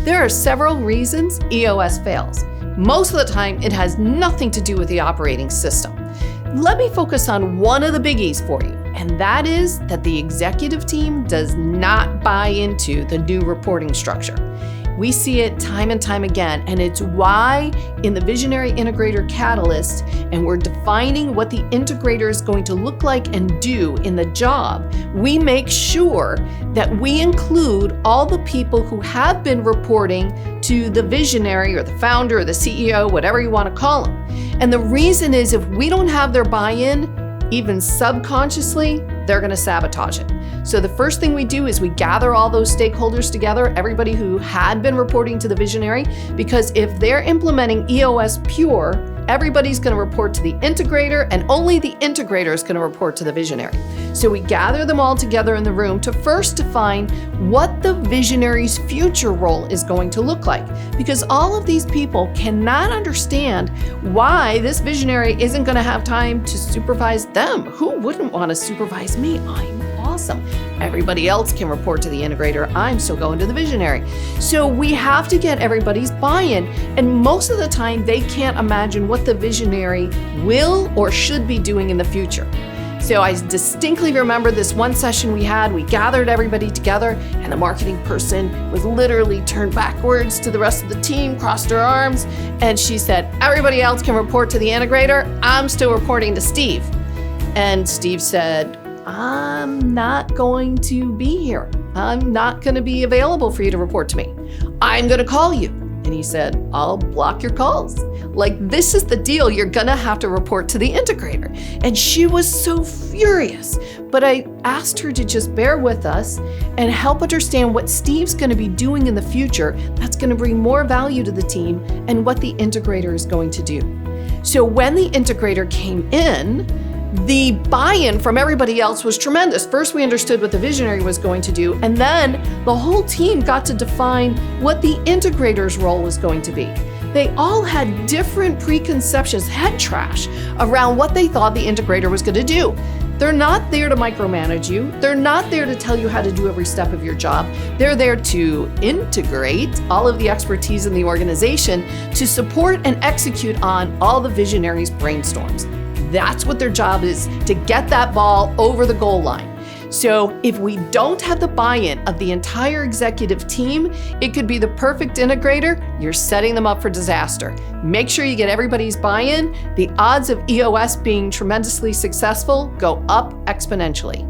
There are several reasons EOS fails. Most of the time, it has nothing to do with the operating system. Let me focus on one of the biggies for you, and that is that the executive team does not buy into the new reporting structure. We see it time and time again, and it's why in the Visionary Integrator Catalyst, and we're defining what the integrator is going to look like and do in the job, we make sure that we include all the people who have been reporting to the visionary or the founder or the CEO, whatever you want to call them. And the reason is if we don't have their buy-in, even subconsciously, they're going to sabotage it. So the first thing we do is we gather all those stakeholders together, everybody who had been reporting to the visionary, because if they're implementing EOS Pure, everybody's going to report to the integrator, and only the integrator is going to report to the visionary. So we gather them all together in the room to first define what the visionary's future role is going to look like, because all of these people cannot understand why this visionary isn't going to have time to supervise them. Who wouldn't want to supervise me? I'm awesome. Everybody else can report to the integrator. I'm still going to the visionary. So we have to get everybody's buy-in, and most of the time they can't imagine what the visionary will or should be doing in the future. So I distinctly remember this one session we had. We gathered everybody together, and the marketing person was literally turned backwards to the rest of the team, crossed her arms, and she said, everybody else can report to the integrator. I'm still reporting to Steve. And Steve said, I'm not going to be here. I'm not going to be available for you to report to me. I'm going to call you. And he said, I'll block your calls. Like, this is the deal. You're going to have to report to the integrator. And she was so furious. But I asked her to just bear with us and help understand what Steve's going to be doing in the future that's going to bring more value to the team and what the integrator is going to do. So when the integrator came in, the buy-in from everybody else was tremendous. First, we understood what the visionary was going to do, and then the whole team got to define what the integrator's role was going to be. They all had different preconceptions, head trash, around what they thought the integrator was going to do. They're not there to micromanage you. They're not there to tell you how to do every step of your job. They're there to integrate all of the expertise in the organization to support and execute on all the visionaries' brainstorms. That's what their job is, to get that ball over the goal line. So if we don't have the buy-in of the entire executive team, it could be the perfect integrator. You're setting them up for disaster. Make sure you get everybody's buy-in. The odds of EOS being tremendously successful go up exponentially.